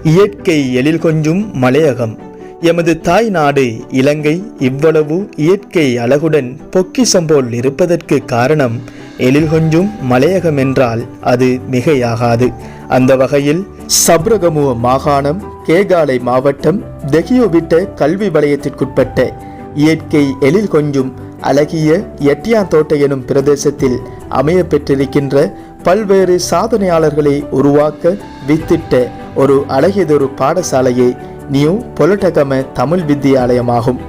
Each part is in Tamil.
இயற்கை எழில் கொஞ்சும் மலையகம். எமது தாய் நாடு இலங்கை இவ்வளவு இயற்கை அழகுடன் பொக்கிஷம் போல் இருப்பதற்கு காரணம் எழில் கொஞ்சும் மலையகம் என்றால் அது மிகையாகாது. அந்த வகையில் சப்ரகமுவ மாகாணம், கேகாலை மாவட்டம், தெகியோவிட்ட கல்வி வலயத்திற்குட்பட்ட இயற்கை எழில் கொஞ்சும் அழகிய எட்டியாந்தோட்டை எனும் பிரதேசத்தில் அமைய பெற்றிருக்கின்ற பல்வேறு சாதனையாளர்களை உருவாக்க வித்திட்ட ஒரு அழகியதொரு பாடசாலையே நியூ பொலட்டகம தமிழ் வித்தியாலயமாகும்.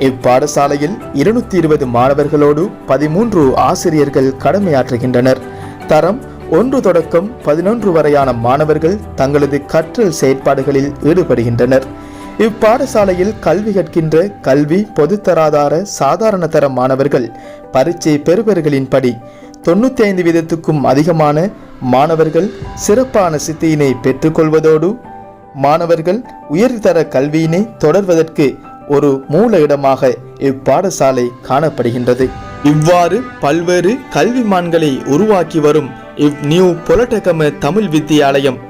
இப்பாடசாலையில் 220 மாணவர்களோடு 13 ஆசிரியர்கள் கடமையாற்றுகின்றனர். தரம் 1 தொடக்கம் 11 வரையான மாணவர்கள் தங்களது கற்றல் செயற்பாடுகளில் ஈடுபடுகின்றனர். இப்பாடசாலையில் கல்வி கற்கின்ற கல்வி பொதுத்தராதார சாதாரண தர மாணவர்கள் பரீட்சை பெறுபவர்களின்படி 95% அதிகமான மாணவர்கள் சிறப்பான சித்தியினை பெற்றுக்கொள்வதோடு மாணவர்கள் உயர்தர கல்வியினை தொடர்வதற்கு ஒரு மூல இடமாக இப்பாடசாலை காணப்படுகின்றது. இவ்வாறு பல்வேறு கல்விமான்களை உருவாக்கி வரும் இவ் நியூ பொலட்டகம தமிழ் வித்தியாலயம்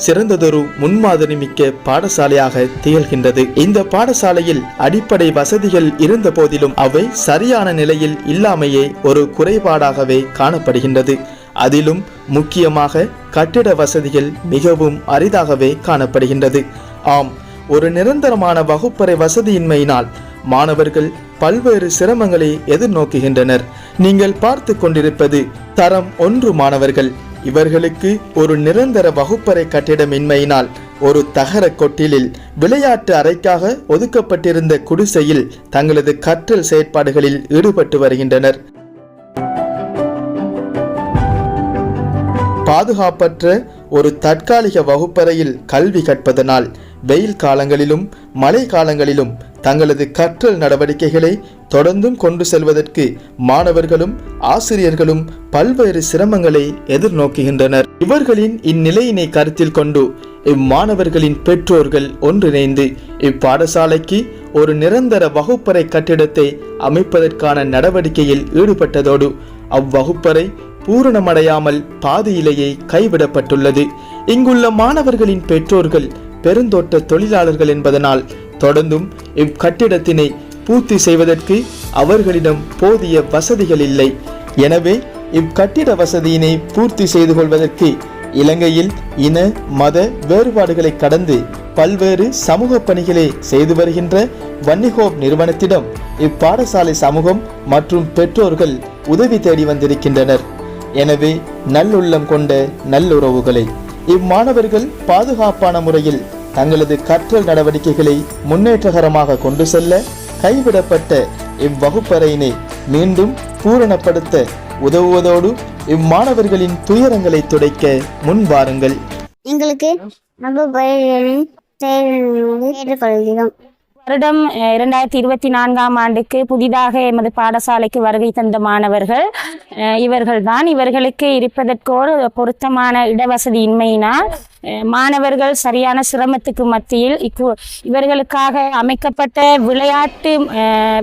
சிறந்ததொரு முன்மாதிரி மிக்க பாடசாலையாக திகழ்கின்றது. இந்த பாடசாலையில் அடிப்படை வசதிகள் இருந்த போதிலும் அவை சரியான நிலையில் இல்லாமையே ஒரு குறைபாடாகவே காணப்படுகின்றது. அதிலும் முக்கியமாக கட்டிட வசதிகள் மிகவும் அரிதாகவே காணப்படுகின்றது. ஆம், ஒரு நிரந்தரமான வகுப்பறை வசதியின்மையினால் மாணவர்கள் பல்வேறு சிரமங்களை எதிர்நோக்குகின்றனர். நீங்கள் பார்த்து கொண்டிருப்பது தரம் 1 மாணவர்கள். இவர்களுக்கு ஒரு நிரந்தர வகுப்பறை கட்டிடமின்மையினால் ஒரு தகர கொட்டிலில் விளையாட்டு அறைக்காக ஒதுக்கப்பட்டிருந்த குடிசையில் தங்களது கற்றல் செயற்பாடுகளில் ஈடுபட்டு வருகின்றனர். பாதுகாப்பற்ற ஒரு தற்காலிக வகுப்பறையில் கல்வி கற்பதனால் வெயில் காலங்களிலும் மழை காலங்களிலும் தங்களது கற்றல் நடவடிக்கைகளை தொடர்ந்தும் கொண்டு செல்வதற்கு மாணவர்களும் ஆசிரியர்களும் பல்வேறு சிரமங்களை எதிர்நோக்குகின்றனர். இவர்களின் இந்நிலையினை கருத்தில் கொண்டு இம்மாணவர்களின் பெற்றோர்கள் ஒன்றிணைந்து இப்பாடசாலைக்கு ஒரு நிரந்தர வகுப்பறை கட்டிடத்தை அமைப்பதற்கான நடவடிக்கையில் ஈடுபட்டதோடு அவ்வகுப்பறை பூரணமடையாமல் பாதியிலேயே கைவிடப்பட்டுள்ளது. இங்குள்ள மாணவர்களின் பெற்றோர்கள் பெருந்தோட்ட தொழிலாளர்கள் என்பதனால் தொடர்ந்தும் இக்கட்டிடத்தினை பூர்த்தி செய்வதற்கு அவர்களிடம் போதிய வசதிகள் இல்லை. எனவே இக்கட்டிட வசதியினை பூர்த்தி செய்து கொள்வதற்கு இலங்கையில் இன மத வேறுபாடுகளை கடந்து பல்வேறு சமூக பணிகளை செய்து வருகின்ற வன்னிஹோப் நிறுவனத்திடம் இப்பாடசாலை சமூகம் மற்றும் பெற்றோர்கள் உதவி தேடி வந்திருக்கின்றனர். எனவே நல்லுள்ளம் கொண்ட நல்லுறவுகளை இம்மாணவர்கள் பாதுகாப்பான முறையில் தங்களது கற்றல் நடவடிக்கைகளை முன்னேற்றகரமாக கொண்டு செல்ல கைவிடப்பட்ட இவ்வகுப்பறையினை மீண்டும் பூரணப்படுத்த உதவுவதோடு இம்மாணவர்களின் துயரங்களை துடைக்க முன்வாருங்கள். எங்களுக்கு வருடம் 2024ஆம் ஆண்டுக்கு புதிதாக எமது பாடசாலைக்கு வருகை தந்த மாணவர்கள் இவர்கள்தான். இவர்களுக்கு இருப்பதற்கோர் பொருத்தமான இடவசதியின்மையினால் மாணவர்கள் சரியான சிரமத்துக்கு மத்தியில் இவர்களுக்காக அமைக்கப்பட்ட விளையாட்டு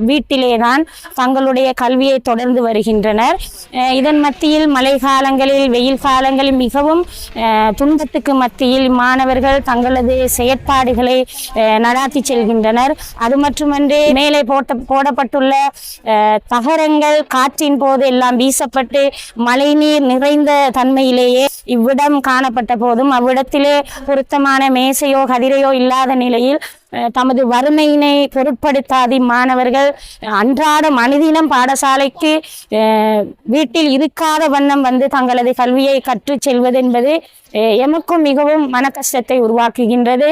வீட்டிலே தான் தங்களுடைய கல்வியை தொடர்ந்து வருகின்றனர். இதன் மத்தியில் மழை காலங்களில் வெயில் காலங்களில் மிகவும் துன்பத்துக்கு மத்தியில் மாணவர்கள் தங்களது செயற்பாடுகளை நடாத்தி செல்கின்றனர். அது மட்டுமன்றி மேலே போடப்பட்டுள்ள தகரங்கள் காற்றின் போது எல்லாம் வீசப்பட்டு மழை நீர் நிறைந்த தன்மையிலேயே இவ்விடம் காணப்பட்ட போதும் அவ்விடத்திலே பொருத்தமான மேசையோ கதிரையோ இல்லாத நிலையில் தமது வறுமையினை பொருட்படுத்தாத மாணவர்கள் அன்றாடம் அனுதினம் பாடசாலைக்கு வீட்டில் இருக்காத வண்ணம் வந்து தங்களது கல்வியை கற்றுச் செல்வது என்பது எமக்கும் மிகவும் மன கஷ்டத்தை உருவாக்குகின்றது.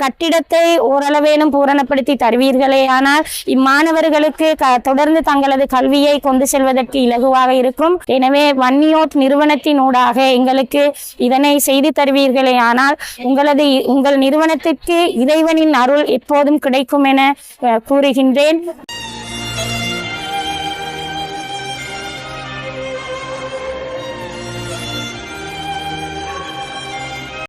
கட்டிடத்தை ஓரளவேனும் பூரணப்படுத்தி தருவீர்களே ஆனால் இம்மாணவர்களுக்கு தொடர்ந்து தங்களது கல்வியை கொண்டு செல்வதற்கு இலகுவாக இருக்கும். எனவே வன்னியோட் நிறுவனத்தின் ஊடாக எங்களுக்கு இதனை செய்து தருவீர்களே ஆனால் உங்கள் நிறுவனத்திற்கு இறைவனின் அருள் எப்போதும் கிடைக்கும் என கூறுகின்றேன்.